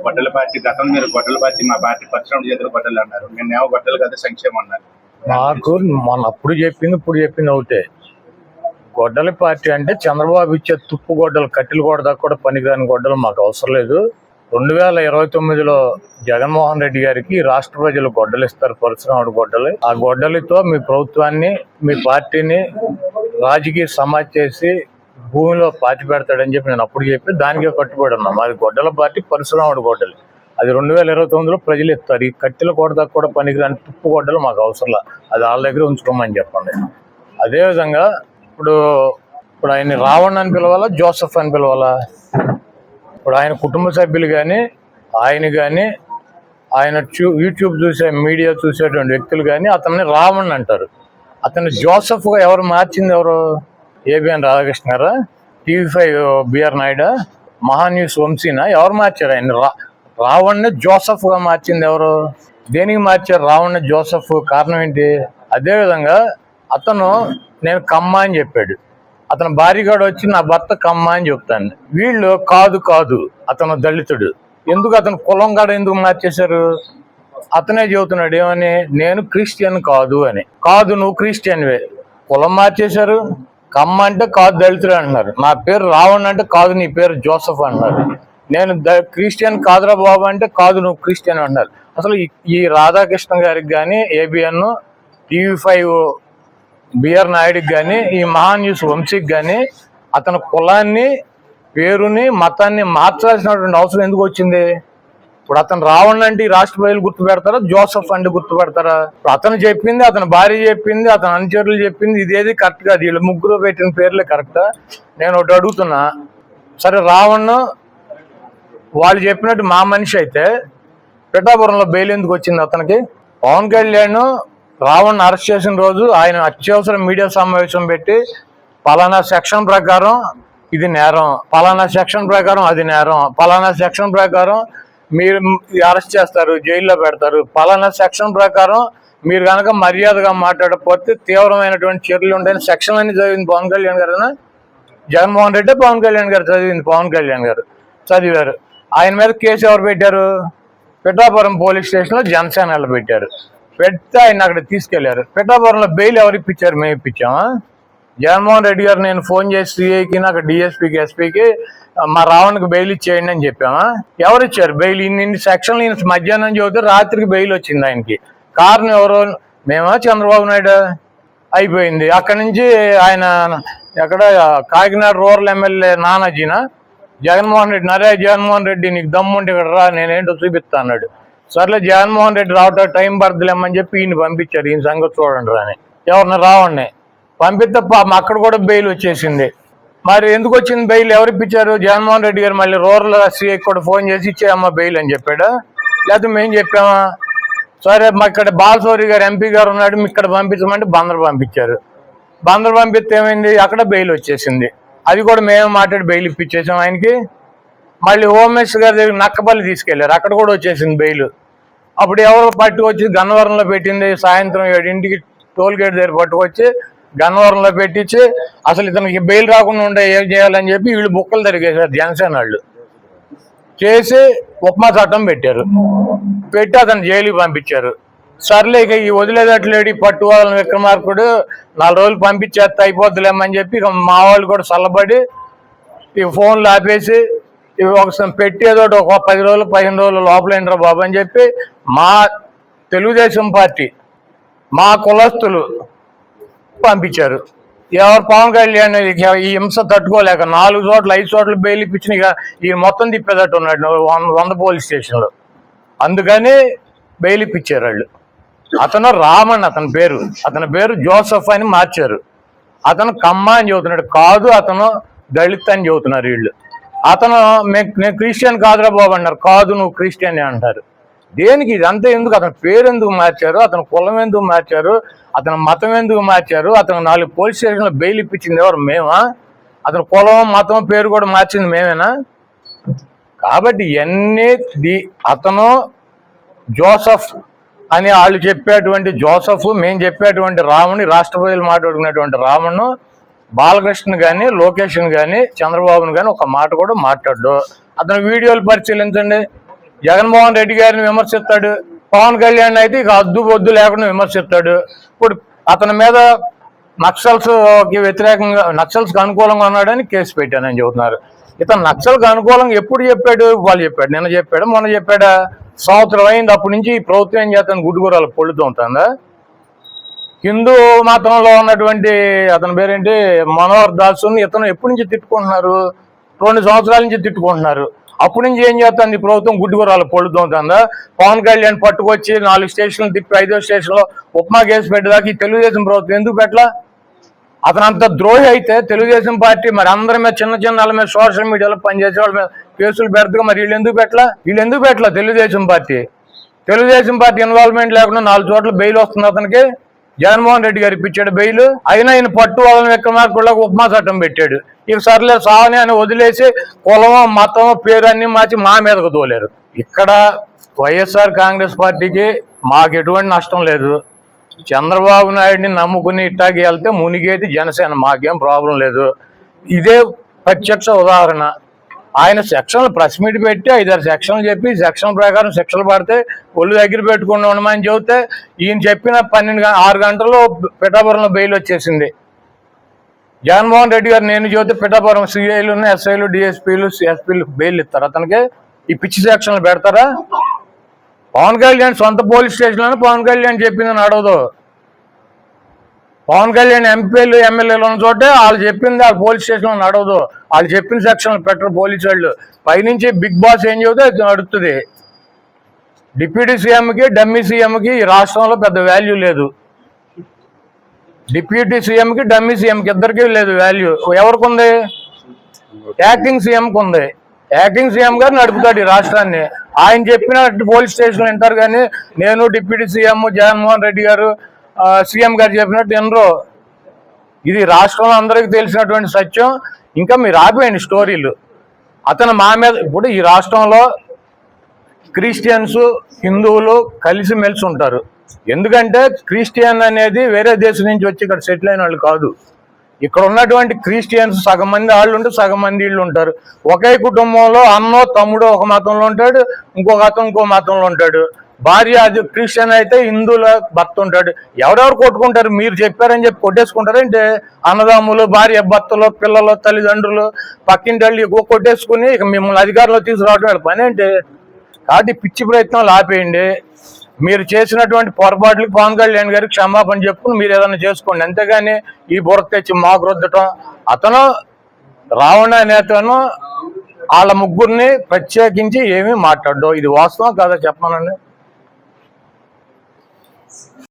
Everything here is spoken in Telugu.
గొడ్డల పార్టీ గతం మీరు గొడ్డల పార్టీ మా పార్టీ పరిశ్రమ చేతులు గొడ్డలు అన్నారు. నిన్నేమో గొడ్డలు కదా సంక్షేమం అన్నారు. నాకు మొన్న అప్పుడు చెప్పింది ఒకటే. గొడ్డలి పార్టీ అంటే చంద్రబాబు ఇచ్చే తుప్పు గొడ్డలు, కట్టెలు కొడదా కూడా పనికిరాని గొడ్డలు మాకు అవసరం లేదు. 2029లో జగన్మోహన్ రెడ్డి గారికి రాష్ట్ర ప్రజలు గొడ్డలు ఇస్తారు, పరశురాముడు గొడ్డలు. ఆ గొడ్డలితో మీ ప్రభుత్వాన్ని, మీ పార్టీని రాజకీయ సమాజ్ చేసి భూమిలో పాతి పెడతాడని చెప్పి నేను అప్పుడు చెప్పి దానికే కట్టుబడి ఉన్నాం. అది గొడ్డల పార్టీ, పరశురాముడు గొడ్డలు. అది 2029లో ప్రజలు ఇస్తారు. ఈ కట్టెలు కొడదా కూడా పనికిరాని తుప్పు గొడ్డలు మాకు అవసరం, అది వాళ్ళ దగ్గర ఉంచుకోమని చెప్పండి. అదేవిధంగా ఇప్పుడు ఆయన రావణ్ అని పిలవాలా, జోసెఫ్ అని పిలవాలా? ఇప్పుడు ఆయన కుటుంబ సభ్యులు కానీ, ఆయన కానీ, ఆయన యూట్యూబ్ చూసే, మీడియా చూసేటువంటి వ్యక్తులు కానీ అతన్ని రావణ్ అంటారు. అతన్ని జోసెఫ్గా ఎవరు మార్చింది? ఎవరు? ఏబిఎన్ రాధాకృష్ణ గారా, TV5 బిఆర్ నాయుడు, మహాన్యూస్ వంశీనా? ఎవరు మార్చారు ఆయన? రావణ్ని జోసెఫ్గా మార్చింది ఎవరు? దేనికి మార్చారు రావణ్ని జోసెఫ్? కారణం ఏంటి? అదేవిధంగా అతను నేను కమ్మ అని చెప్పాడు. అతను భార్యగాడు వచ్చి నా భర్త కమ్మ అని చెప్తాను. వీళ్ళు కాదు అతను దళితుడు. ఎందుకు అతను కులం కాడ ఎందుకు మార్చేశారు? అతనే చెబుతున్నాడు ఏమని, నేను క్రిస్టియన్ కాదు అని. కాదు, నువ్వు క్రిస్టియన్వే. కులం మార్చేశారు. కమ్మ అంటే కాదు దళితుడు అంటున్నారు. నా పేరు రావణ్ అంటే కాదు, నీ పేరు జోసెఫ్ అంటున్నారు. నేను క్రిస్టియన్ కాదురా బాబు అంటే కాదు, నువ్వు క్రిస్టియన్ అంటున్నారు. అసలు ఈ రాధాకృష్ణ గారికి కానీ, ఏబిఎన్, TV5 బిఆర్ నాయుడికి కానీ, ఈ మహాన్యూస్ వంశీకి కానీ అతని కులాన్ని, పేరుని, మతాన్ని మార్చాల్సినటువంటి అవసరం ఎందుకు వచ్చింది? ఇప్పుడు అతను రావణ్ అంటే ఈ రాష్ట్ర ప్రజలు గుర్తుపెడతారా, జోసెఫ్ అంటే గుర్తుపెడతారా? ఇప్పుడు అతను చెప్పింది, అతని భార్య చెప్పింది, అతని అనుచరులు చెప్పింది ఇదేది కరెక్ట్ కాదు. వీళ్ళు ముగ్గురు పెట్టిన పేర్లే కరెక్టా? నేను ఒకటి అడుగుతున్నా. సరే, రావణ్ వాళ్ళు చెప్పినట్టు మా మనిషి అయితే పిఠాపురంలో బెయిల్ ఎందుకు వచ్చింది అతనికి? పవన్ కళ్యాణ్ రావణ్ అరెస్ట్ చేసిన రోజు ఆయన అత్యవసర మీడియా సమావేశం పెట్టి పలానా సెక్షన్ ప్రకారం ఇది నేరం, పలానా సెక్షన్ ప్రకారం అది నేరం, పలానా సెక్షన్ ప్రకారం మీరు అరెస్ట్ చేస్తారు, జైల్లో పెడతారు, పలానా సెక్షన్ ప్రకారం మీరు కనుక మర్యాదగా మాట్లాడకపోతే తీవ్రమైనటువంటి చర్యలు ఉంటాయని సెక్షన్ అన్ని చదివింది పవన్ కళ్యాణ్ గారు. జగన్మోహన్ రెడ్డి పవన్ కళ్యాణ్ గారు చదివింది. పవన్ కళ్యాణ్ గారు చదివారు. ఆయన మీద కేసు ఎవరు పెట్టారు? పిఠాపురం పోలీస్ స్టేషన్లో జనసేనలో పెట్టారు. పెడితే ఆయన అక్కడ తీసుకెళ్లారు. పిఠాపురంలో బెయిల్ ఎవరు ఇప్పించారు? మేము ఇప్పించామా? జగన్మోహన్ రెడ్డి గారు నేను ఫోన్ చేసి సిఐకి, నాకు DSPకి, SPకి మా రావణ్కి బెయిల్ ఇచ్చేయండి అని చెప్పామా? ఎవరు ఇచ్చారు బెయిల్? ఇన్ని సెక్షన్లు ఈయన మధ్యాహ్నం చదివితే రాత్రికి బెయిల్ వచ్చింది ఆయనకి. కారణం ఎవరు? మేమా, చంద్రబాబు నాయుడు? అయిపోయింది. అక్కడి నుంచి ఆయన ఎక్కడ కాకినాడ రూరల్ ఎమ్మెల్యే నానాజీనా, జగన్మోహన్ రెడ్డి నీకు దమ్ముంటే ఇక్కడ రా, నేనేంటో చూపిస్తా అన్నాడు. సర్లే, జగన్మోహన్ రెడ్డి రావటం టైం పడుతులేమని చెప్పి ఈయన పంపించారు. ఈయన సంగతి చూడండి అని ఎవరిని రావణ్ణి పంపిస్తే అక్కడ కూడా బెయిల్ వచ్చేసింది. మరి ఎందుకు వచ్చింది బెయిల్? ఎవరు ఇప్పించారు? జగన్మోహన్ రెడ్డి గారు మళ్ళీ రూరల్ SCI కూడా ఫోన్ చేసి ఇచ్చేయమ్మా బెయిల్ అని చెప్పాడా? లేకపోతే మేము చెప్పామా? సరే, మా ఇక్కడ బాలశౌరి గారు MP గారు ఉన్నాడు, ఇక్కడ పంపించమంటే బందరు పంపించారు. బందరు పంపిస్తే ఏమైంది? అక్కడ బెయిల్ వచ్చేసింది. అది కూడా మేము మాట్లాడి బెయిల్ ఇప్పించేసాం ఆయనకి. మళ్ళీ హోమ్ మినిస్టర్ గారి దగ్గర నక్కపల్లి తీసుకెళ్లారు, అక్కడ కూడా వచ్చేసింది బెయిల్. అప్పుడు ఎవరు పట్టుకొచ్చి గన్నవరంలో పెట్టింది? సాయంత్రం 7 టోల్ గేట్ దగ్గర పట్టుకొచ్చి గన్నవరంలో పెట్టించి అసలు ఇతనికి బెయిల్ రాకుండా ఉండే ఏం చేయాలని చెప్పి వీళ్ళు బుక్కలు తిరిగేశారు. జనసేన వాళ్ళు చేసి ఉపమా చట్టం పెట్టారు. పెట్టి అతను జైలుకి పంపించారు. సర్లే, ఇక ఈ వదిలేదట్లేడు పట్టువాళ్ళని విక్రమార్కుడు 4 రోజులు పంపించేస్తే అయిపోద్దులేమని చెప్పి ఇక మా వాళ్ళు కూడా చల్లబడి ఇక ఫోన్లు ఆపేసి ఇవి ఒకసారి పెట్టేదో ఒక 10 రోజులు 15 రోజులు లోపలేంటారు బాబు అని చెప్పి మా తెలుగుదేశం పార్టీ, మా కులస్తులు పంపించారు. ఎవరు? పవన్ కళ్యాణ్ ఈ హింస తట్టుకోలేక 4 చోట్ల 5 చోట్ల బెయిల్ ఇప్పించిన ఇక ఈ మొత్తం తిప్పేదట్టు ఉన్నాడు 100 పోలీస్ స్టేషన్లో. అందుకని బెయిల్ ఇప్పించారు వాళ్ళు. అతను రామన్ అతని పేరు జోసెఫ్ అని మార్చారు. అతను కమ్మ అని చెబుతున్నాడు. కాదు, అతను దళిత్ అని చెబుతున్నారు వీళ్ళు. అతను నేను క్రిస్టియన్ కాదురా బాబు అన్నారు. కాదు, నువ్వు క్రిస్టియన్ అంటారు. దేనికి ఇదంతా? ఎందుకు? అతని పేరు ఎందుకు మార్చారు? అతని కులం ఎందుకు మార్చారు? అతని మతం ఎందుకు మార్చారు? అతను 4 పోలీస్ స్టేషన్లో బెయిల్ ఇప్పించింది ఎవరు? మేమా? అతని కులం, మతం, పేరు కూడా మార్చింది మేమేనా? కాబట్టి ఇవన్నీ అతను జోసెఫ్ అని వాళ్ళు చెప్పేటువంటి జోసెఫ్, మేము చెప్పేటువంటి రాముని, రాష్ట్ర ప్రజలు మాట్లాడుకునేటువంటి రామును బాలకృష్ణ కానీ, లోకేష్ని కానీ, చంద్రబాబుని కానీ ఒక మాట కూడా మాట్లాడు. అతని వీడియోలు పరిశీలించండి. జగన్మోహన్ రెడ్డి గారిని విమర్శిస్తాడు, పవన్ కళ్యాణ్ అయితే ఇక అద్దు బొద్దు లేకుండా విమర్శిస్తాడు. ఇప్పుడు అతని మీద నక్సల్స్కి వ్యతిరేకంగా, నక్సల్స్కి అనుకూలంగా ఉన్నాడని కేసు పెట్టానని చెబుతున్నారు. ఇతను నక్సల్కి అనుకూలంగా ఎప్పుడు చెప్పాడు? వాళ్ళు చెప్పాడు, నిన్న చెప్పాడు, మొన్న చెప్పాడా? సంవత్సరం అయింది. అప్పటి నుంచి ఈ ప్రభుత్వం ఏం చేస్తాను, గుడ్డుగూరలు పొళ్ళుతూ ఉంటుందా? హిందూ మతంలో ఉన్నటువంటి అతని పేరేంటి, మనోహర్ దాసుని ఇతను ఎప్పటి నుంచి తిట్టుకుంటున్నారు? 2 సంవత్సరాల నుంచి తిట్టుకుంటున్నారు. అప్పటి నుంచి ఏం చేస్తుంది ఈ ప్రభుత్వం? గుడ్డుగూరలు పొళ్ళుతూ ఉంటుందా? పవన్ కళ్యాణ్ పట్టుకొచ్చి 4 స్టేషన్లు తిప్పి 5వ స్టేషన్లో ఉప్మా కేసు పెట్టేదాకా ఈ తెలుగుదేశం ప్రభుత్వం ఎందుకు పెట్టలా? అతను అంత ద్రోహి అయితే తెలుగుదేశం పార్టీ మరి అందరి మీద, చిన్న చిన్న వాళ్ళ మీద, సోషల్ మీడియాలో పనిచేసే వాళ్ళ మీద కేసులు పెడతాగా, మరి వీళ్ళు ఎందుకు పెట్టలా? తెలుగుదేశం పార్టీ ఇన్వాల్వ్మెంట్ లేకుండా 4 చోట్ల బెయిల్ వస్తుంది అతనికి. జగన్మోహన్ రెడ్డి గారు ఇప్పించాడు బెయిల్. అయినా ఆయన పట్టు వాళ్ళని విక్రమార్కులకు ఉపమా చట్టం పెట్టాడు. ఇక సర్లే సావని అని వదిలేసి కులమో మతమో పేరు అన్ని మార్చి మా మీదకు తోలేరు. ఇక్కడ వైఎస్ఆర్ కాంగ్రెస్ పార్టీకి మాకు ఎటువంటి నష్టం లేదు. చంద్రబాబు నాయుడిని నమ్ముకుని ఇట్టాకి వెళ్తే మునిగేది జనసేన, మాకేం ప్రాబ్లం లేదు. ఇదే ప్రత్యక్ష ఉదాహరణ. ఆయన సెక్షన్లు ప్రెస్ మీట్ పెట్టి 5-6 సెక్షన్లు చెప్పి సెక్షన్ ప్రకారం శిక్షలు పడితే ఒళ్ళు దగ్గర పెట్టుకుని ఉండమని చెబితే ఈయన చెప్పిన 6 గంటల్లో పిఠాపురంలో బెయిల్ వచ్చేసింది. జగన్మోహన్ రెడ్డి గారు నేను చెబితే పిఠాపురం సిఐలు, ఎస్ఐలు, డిఎస్పీలు, ఎస్పీలు బెయిల్ ఇస్తారు అతనికి. ఈ పిచ్చి సెక్షన్లు పెడతారా? పవన్ కళ్యాణ్ సొంత పోలీస్ స్టేషన్లోనే పవన్ కళ్యాణ్ చెప్పిందని అడగదు. పవన్ కళ్యాణ్ ఎంపీలు, ఎమ్మెల్యేలు ఉన్న చోటే వాళ్ళు చెప్పింది వాళ్ళ పోలీస్ స్టేషన్లో నడవదు. వాళ్ళు చెప్పిన సెక్షన్లు పెట్టరు పోలీసు వాళ్ళు. పైనుంచి బిగ్ బాస్ ఏం చెబితే అది నడుస్తుంది. డిప్యూటీ సీఎంకి, డమ్మీ సీఎంకి ఈ రాష్ట్రంలో పెద్ద వాల్యూ లేదు. డిప్యూటీ సీఎంకి, డమ్మీ సీఎంకి ఇద్దరికీ లేదు వాల్యూ. ఎవరికి ఉంది? యాక్టింగ్ సీఎంకి ఉంది. యాక్టింగ్ సీఎం గారు నడుపుతాడు ఈ రాష్ట్రాన్ని. ఆయన చెప్పినట్టు పోలీస్ స్టేషన్లు వింటారు, కానీ నేను డిప్యూటీ సీఎం జగన్మోహన్ రెడ్డి గారు సీఎం గారు చెప్పినట్టు వినరు. ఇది రాష్ట్రంలో అందరికీ తెలిసినటువంటి సత్యం. ఇంకా మీరు ఆపేయండి స్టోరీలు. అతను మా మీద, ఇప్పుడు ఈ రాష్ట్రంలో క్రిస్టియన్స్, హిందువులు కలిసిమెలిసి ఉంటారు. ఎందుకంటే క్రిస్టియన్ అనేది వేరే దేశం నుంచి వచ్చి ఇక్కడ సెటిల్ అయిన వాళ్ళు కాదు. ఇక్కడ ఉన్నటువంటి క్రిస్టియన్స్ సగం మంది వాళ్ళు ఉంటారు, సగం మంది వీళ్ళు ఉంటారు. ఒకే కుటుంబంలో అన్నో తమ్ముడు ఒక మతంలో ఉంటాడు, ఇంకొక అతను ఇంకో మతంలో ఉంటాడు. భార్య అది క్రిస్టియన్ అయితే హిందువుల భర్త ఉంటాడు. ఎవరెవరు కొట్టుకుంటారు? మీరు చెప్పారని చెప్పి కొట్టేసుకుంటారంటే అన్నదమ్ములు, భార్య భర్తలు, పిల్లలు, తల్లిదండ్రులు, పక్కింటి వాళ్ళు ఎక్కువ కొట్టేసుకుని ఇక మిమ్మల్ని అధికారంలో తీసుకురావడం వాళ్ళ పని ఏంటి? కాబట్టి పిచ్చి ప్రయత్నాలు ఆపేయండి. మీరు చేసినటువంటి పొరపాట్లకి పవన్ కళ్యాణ్ గారికి క్షమాపణ చెప్పుకుని మీరు ఏదైనా చేసుకోండి. అంతేగాని ఈ బుర్ర తెచ్చి మాకు రుద్దటం. అతను రావణ నేతను వాళ్ళ ముగ్గురిని ప్రత్యేకించి ఏమీ మాట్లాడడం ఇది వాస్తవం కాదా చెప్పమనండి.